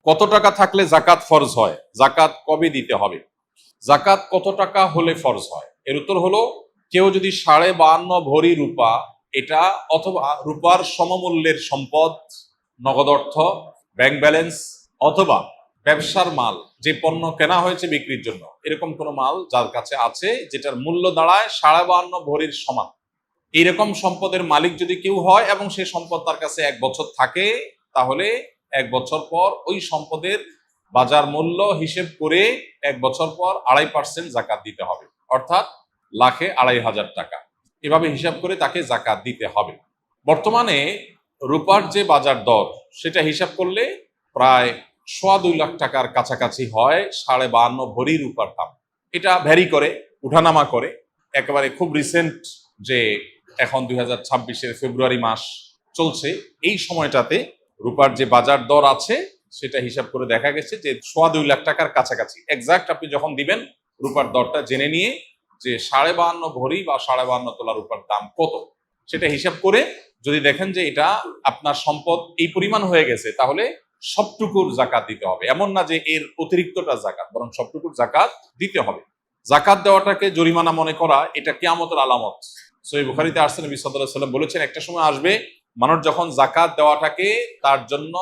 কত টাকা থাকলে জাকাত ফরজ হয়? জাকাত কবে দিতে হবে? জাকাত কত টাকা হলে ফরজ হয়? এর উত্তর হলো, কেউ যদি 52.5 ভরি রূপা, এটা অথবা রূপার সমমূল্যের সম্পদ, নগদ অর্থ, ব্যাংক ব্যালেন্স, অথবা ব্যবসার মাল, যে পণ্য কেনা হয়েছে বিক্রির জন্য, এরকম কোনো মাল যার কাছে আছে যেটার মূল্য দাঁড়ায় 52.5 ভরির সমান, এইরকম সম্পদের মালিক যদি কেউ হয় এবং সেই সম্পদ তার কাছে 1 বছর থাকে, তাহলে 1 বছর পর ওই সম্পদের বাজার মূল্য হিসেব করে 1 বছর পর 2.5% জাকাত দিতে হবে, অর্থাৎ লাখে 2,500 টাকা। এভাবে হিসাব করে তাকে জাকাত দিতে হবে। বর্তমানে রূপার যে বাজার দর, সেটা হিসাব করলে প্রায় 2.25 লাখ টাকার কাছাকাছি হয় 52.5 ভরি রূপার দাম। এটা ভ্যারি করে, উঠানামা করে। একেবারে খুব রিসেন্ট যে এখন 2026-এর ফেব্রুয়ারি মাস চলছে, এই সময়টাতে রূপার যে বাজার দর আছে সেটা হিসাব করে দেখা গেছে যে 2.25 লাখ টাকার কাছাকাছি। এক্সাক্ট আপনি যখন দিবেন রূপার দরটা জেনে নিয়ে যে 52.5 ভরি বা 52.5 তোলা রূপার দাম কত, সেটা হিসাব করে যদি দেখেন যে এটা আপনার সম্পদ এই পরিমাণ হয়ে গেছে, তাহলে সবটুকুর জাকাত দিতে হবে। এমন না যে এর অতিরিক্তটা জাকাত, বরং সবটুকুর জাকাত দিতে হবে। জাকাত দেওয়াটাকে জরিমানা মনে করা, এটা কিয়ামতের আলামত। সহিহ বুখারীতে আসছে, নবী সাল্লাল্লাহু আলাইহি ওয়াসাল্লাম বলেছেন, একটা সময় আসবে মানুষ যখন জাকাত দেওয়াটাকে তার জন্য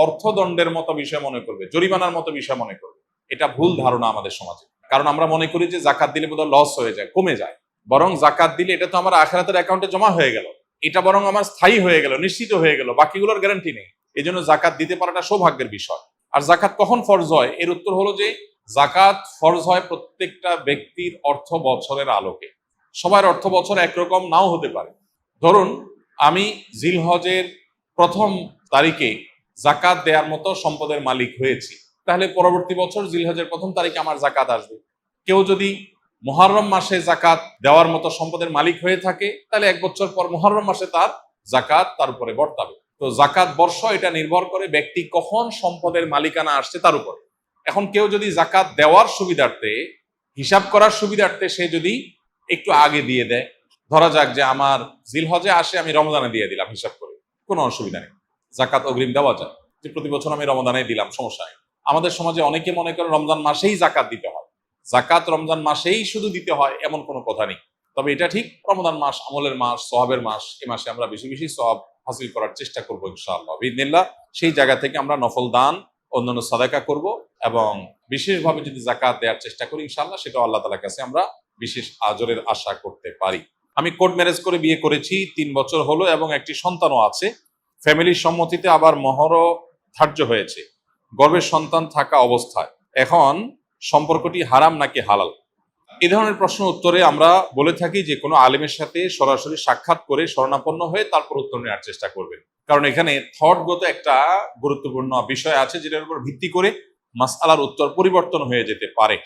অর্থদণ্ডের মতো বিষয় মনে করবে, জরিমানার মতো বিষয় মনে করবে। এটা ভুল ধারণা আমাদের সমাজে। কারণ আমরা মনে করি যে জাকাত দিলে বোধহয় লস হয়ে যায়, কমে যায়। বরং জাকাত দিলে এটা তো আমার আখিরাতের অ্যাকাউন্টে জমা হয়ে গেল, এটা বরং আমার স্থায়ী হয়ে গেল, নিশ্চিত হয়ে গেল, বাকিগুলোর গ্যারান্টি নেই। এই জন্য জাকাত দিতে পারাটা সৌভাগ্যের বিষয়। আর জাকাত কখন ফরজ হয়? এর উত্তর হলো যে জাকাত ফরজ হয় প্রত্যেকটা ব্যক্তির অর্থ বছরের আলোকে। সবার অর্থ বছর একরকম নাও হতে পারে। ধরুন আমি জিলহজের 1ম তারিখে জাকাত দেওয়ার মতো সম্পদের মালিক হয়েছি, তাহলে পরবর্তী বছর জিলহজের 1ম তারিখে আমার জাকাত আসবে। কেউ যদি মুহররম মাসে জাকাত দেওয়ার মতো সম্পদের মালিক হয়ে থাকে, তাহলে 1 বছর পর মুহররম মাসে তার জাকাত তার উপরে বর্তাবে। তো জাকাত বর্ষ এটা নির্ভর করে ব্যক্তি কখন সম্পদের মালিকানা আসছে তার উপরে। এখন কেউ যদি জাকাত দেওয়ার সুবিধার্থে, হিসাব করার সুবিধার্থে সে যদি একটু আগে দিয়ে দেয়, ধরা যাক যে আমার জিলহজে আসে, আমি রমজানে দিয়ে দিলাম হিসাব করে, কোনো অসুবিধা নেই, জাকাত অগ্রিম দেওয়া যায়। যে প্রতি বছর আমি রমজানে দিলাম, সমস্যা নেই। আমাদের সমাজে অনেকে মনে করে রমজান মাসেই জাকাত দিতে হয়। জাকাত রমজান মাসেই শুধু দিতে হয় এমন কোনো কথা নেই। তবে এটা ঠিক, রমজান মাস আমলের মাস, সওয়াবের মাস, এই মাসে আমরা বেশি বেশি সওয়াব হাসিল করার চেষ্টা করবো ইনশাআল্লাহ বিইذনিল্লাহ। সেই জায়গা থেকে আমরা নফল দান, অন্যান্য সাদাকা করব, এবং বিশেষভাবে যদি জাকাত দেওয়ার চেষ্টা করি ইনশাআল্লাহ, সেটা আল্লাহ তাআলার কাছে আমরা বিশেষ আজরের আশা করতে পারি। আমি কোর্ট ম্যারেজ করে বিয়ে করেছি, 3 বছর হলো এবং একটি সন্তানও আছে। ফ্যামিলির সম্মতিতে আবার মহরও ধার্য হয়েছে গর্ভের সন্তান থাকা অবস্থায়। এখন সম্পর্কটি হারাম নাকি হালাল? এই ধরনের প্রশ্ন উত্তরে আমরা বলে থাকি যে কোনো আলেমের সাথে সরাসরি সাক্ষাৎ করে শরণাপন্ন হয়ে তারপর উত্তর নেওয়ার চেষ্টা করবেন। কারণ এখানে থটগত একটা গুরুত্বপূর্ণ বিষয় আছে, যেটার উপর ভিত্তি করে মাসআলার উত্তর পরিবর্তন হয়ে যেতে পারে।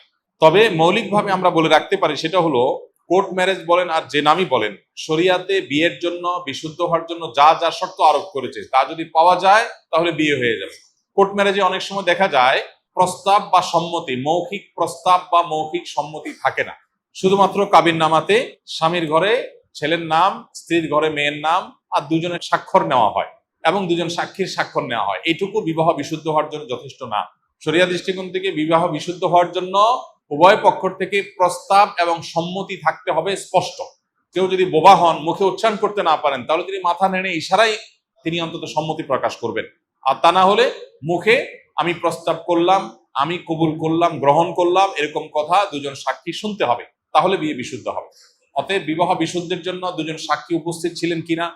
তবে মৌলিকভাবে আমরা বলে রাখতে পারি, সেটা হলো কোর্ট ম্যারেজ বলেন আর যে নামই বলেন, শরিয়াতে বিয়ের জন্য, বিশুদ্ধ হওয়ার জন্য যা যা শর্ত আরোপ করেছে তা যদি পাওয়া যায় তাহলে বিয়ে হয়ে যাবে। কোর্ট ম্যারেজে অনেক সময় দেখা যায় প্রস্তাব বা সম্মতি, মৌখিক প্রস্তাব বা মৌখিক সম্মতি থাকে না। শুধুমাত্র কাবিননামাতে স্বামীর ঘরে ছেলের নাম, স্ত্রীর ঘরে মেয়ের নাম, আর দুজনের স্বাক্ষর নেওয়া হয় এবং দুজন সাক্ষীর স্বাক্ষর নেওয়া হয়। এইটুকু বিবাহ বিশুদ্ধ হওয়ার জন্য যথেষ্ট না। শরিয়া দৃষ্টিকোণ থেকে বিবাহ বিশুদ্ধ হওয়ার জন্য উভয় পক্ষ থেকে প্রস্তাব এবং সম্মতি থাকতে হবে স্পষ্ট। কেউ যদি বোবা হন, মুখে উচ্চারণ করতে না পারেন, তাহলে তিনি মাথা নেড়ে ইশারায় তিনি অন্তত সম্মতি প্রকাশ করবেন। আর তা না হলে মুখে আমি প্রস্তাব করলাম, আমি কবুল করলাম, গ্রহণ করলাম, এরকম কথা দুজন সাক্ষী শুনতে হবে, তাহলে বিয়ে বিশুদ্ধ হবে। অতএব বিবাহ বিশুদ্ধের জন্য দুজন সাক্ষী উপস্থিত ছিলেন কিনা,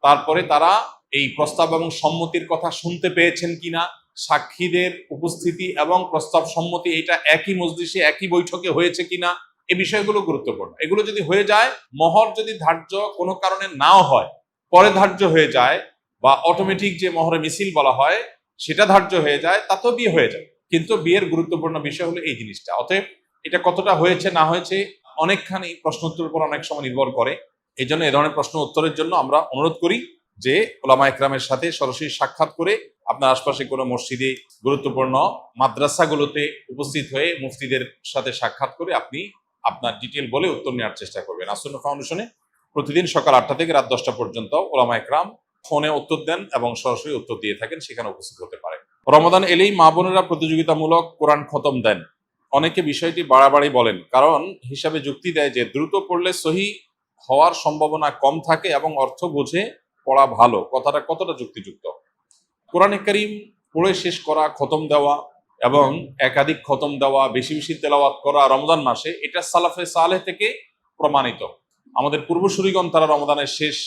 তারপরে তারা এই প্রস্তাব এবং সম্মতির কথা শুনতে পেয়েছেন কিনা, সাক্ষীদের উপস্থিতি এবং প্রস্তাব সম্মতি এটা একই মজলিসে, একই বৈঠকে হয়েছে কিনা, এই বিষয়গুলো গুরুত্বপূর্ণ। এগুলো যদি হয়ে যায়, মোহর যদি ধার্য কোনো কারণে নাও হয়, পরে ধার্য হয়ে যায়, বা অটোমেটিক যে মোহরে মিছিল বলা হয় সেটা ধার্য হয়ে যায়, তাতেও বিয়ে হয়ে যায়। কিন্তু বিয়ের গুরুত্বপূর্ণ বিষয় হলো এই জিনিসটা। অতএব এটা কতটা হয়েছে না হয়েছে অনেকখানি প্রশ্ন উত্তরের উপর অনেক সময় নির্ভর করে। এই জন্য এ ধরনের প্রশ্ন উত্তরের জন্য আমরা অনুরোধ করি যে ওলামা একরামের সাথে সরাসরি সাক্ষাৎ করে আপনার আশপাশে কোনো মসজিদে, গুরুত্বপূর্ণ মাদ্রাসাগুলোতে উপস্থিত হয়ে মুফতিদের সাথে সাক্ষাৎ করে আপনি আপনার ডিটেল বলে উত্তর নেওয়ার চেষ্টা করবেন। আসুন্নাহ ফাউন্ডেশনে প্রতিদিন সকাল 8টা থেকে রাত 10টা পর্যন্ত ওলামা একরাম ফোনে উত্তর দেন এবং সরাসরি উত্তর দিয়ে থাকেন, সেখানে উপস্থিত হতে পারেন। রমাদান এলেই মা বোনেরা প্রতিযোগিতামূলক কোরআন খতম দেন। অনেকে বিষয়টি বাড়াবাড়ি বলেন, কারণ হিসাবে যুক্তি দেয় যে দ্রুত পড়লে সহি হওয়ার সম্ভাবনা কম থাকে এবং অর্থ বুঝে পড়া ভালো। কথাটা কতটা যুক্তিযুক্ত? কোরআনে কারীম পড়ে শেষ করা, খতম দেওয়া এবং একাধিক খতম দেওয়া, বেশি বেশি তেলাওয়াত করা রমজান মাসে, এটা সালাফে সালেহ থেকে প্রমাণিত। আমাদের পূর্বসূরিগণ তারা রমজানের শেষ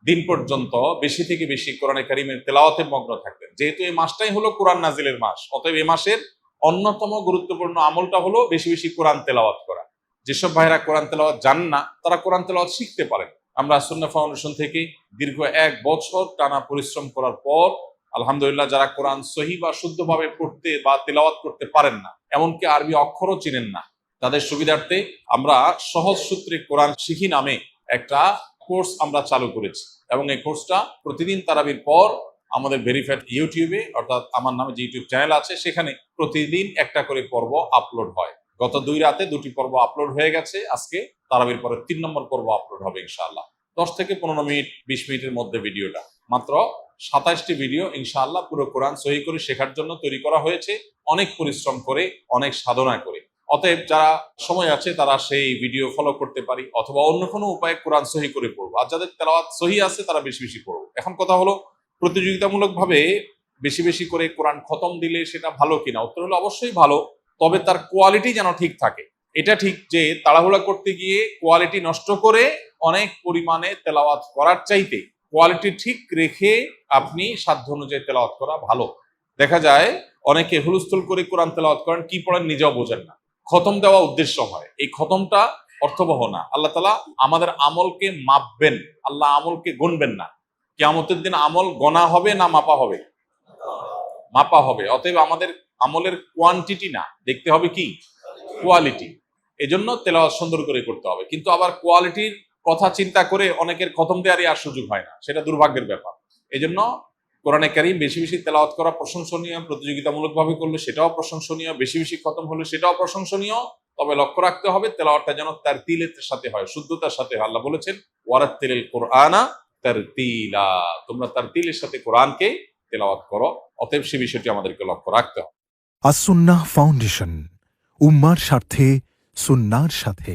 দিন পর্যন্ত বেশি থেকে বেশি কোরআনে কারীমের তেলাওয়াতে মগ্ন থাকতেন। যেহেতু এই মাসটাই হলো কোরআন নাজিলের মাস, অতএব এই মাসের অন্যতম গুরুত্বপূর্ণ আমলটা হলো বেশি বেশি কোরআন তেলাওয়াত করা। যেসব ভাইরা কোরআন তেলাওয়াত জানেন না, তারা কোরআন তেলাওয়াত শিখতে পারেন। আমরা সুন্নাহ ফাউন্ডেশন থেকে দীর্ঘ 1 বছর টানা পরিশ্রম করার পর আলহামদুলিল্লাহ, যারা কোরআন সহি বা শুদ্ধভাবে পড়তে বা তেলাওয়াত করতে পারেন না, এমনকি আরবি অক্ষরও চিনেন না, তাদের সুবিধার্থে আমরা সহজ সূত্রে কোরআন শিখি নামে একটা কোর্স আমরা চালু করেছি। এবং এই কোর্সটা প্রতিদিন তারাবির পর আমাদের ভেরিফাইড ইউটিউবে, অর্থাৎ আমার নামে যে ইউটিউব চ্যানেল আছে, সেখানে প্রতিদিন একটা করে পর্ব আপলোড হয়। গত 2 রাতে 2টি পর্ব আপলোড হয়ে গেছে। আজকে তারাবির পরে 3 নম্বর পর্ব আপলোড হবে ইনশাআল্লাহ। 10 থেকে 15 মিনিট, 20 মিনিটের মধ্যে ভিডিওটা, মাত্র 27টি ভিডিও ইনশাআল্লাহ পুরো কোরআন সহি করে শেখার জন্য তৈরি করা হয়েছে, অনেক পরিশ্রম করে, অনেক সাধনা করে। অতএব যারা সময় আছে তারা সেই ভিডিও ফলো করতে পারি, অথবা অন্য কোনো উপায়ে কোরআন সহি করে পড়বো। আর যাদের তেলাওয়াত সহি আছে তারা বেশি বেশি পড়বো। এখন কথা হলো, প্রতিযোগিতামূলকভাবে বেশি বেশি করে কোরআন খতম দিলে সেটা ভালো কিনা? উত্তর হলো অবশ্যই ভালো, তবে তার কোয়ালিটি যেন ঠিক থাকে। এটা ঠিক যে তাড়াহুড়া করতে গিয়ে কোয়ালিটি নষ্ট করে অনেক পরিমাণে তেলাওয়াত করার চাইতে কোয়ালিটি ঠিক রেখে আপনি সাধ্য অনুযায়ী তেলাওয়াত করা ভালো। দেখা যায় অনেকে হুলস্থুল করে কোরআন তেলাওয়াত করেন, কি পড়েন নিজেও বোঝেন না। খতম দেওয়া উদ্দেশ্য হয়, এই খতমটা অর্থবহ না। আল্লাহ তাআলা আমাদের আমলকে মাপবেন, আল্লাহ আমলকে গুনবেন না। কিয়ামতের দিন আমল গণা হবে না মাপা হবে? মাপা হবে। অতএব আমাদের আমলের কোয়ান্টিটি না, দেখতে হবে কি? কোয়ালিটি। এজন্য তেলাওয়াত সুন্দর করে করতে হবে। কিন্তু আবার কোয়ালিটির কথা চিন্তা করে অনেকের খতম দেওয়ারই আর সুযোগ হয় না, সেটা দুর্ভাগ্যের ব্যাপার। এজন্য কোরআনে কারীম বেশি বেশি তেলাওয়াত করা প্রশংসনীয়, প্রতিযোগিতামূলকভাবে করলে সেটাও প্রশংসনীয়, বেশি বেশি খতম হলে সেটাও প্রশংসনীয়। তবে লক্ষ্য রাখতে হবে তেলাওয়াতটা যেন তারতিলের সাথে হয়, শুদ্ধতার সাথে হয়। আল্লাহ বলেছেন, ওয়ারাত্তিলিল কুরআনা তারতিলা, তোমরা তারতিলের সাথে কোরআনকে তেলাওয়াত করো। অতএব সে বিষয়টি আমাদেরকে লক্ষ্য রাখতে হবে। আস-সুন্নাহ ফাউন্ডেশন, উম্মার স্বার্থে সুন্নাহর সাথে।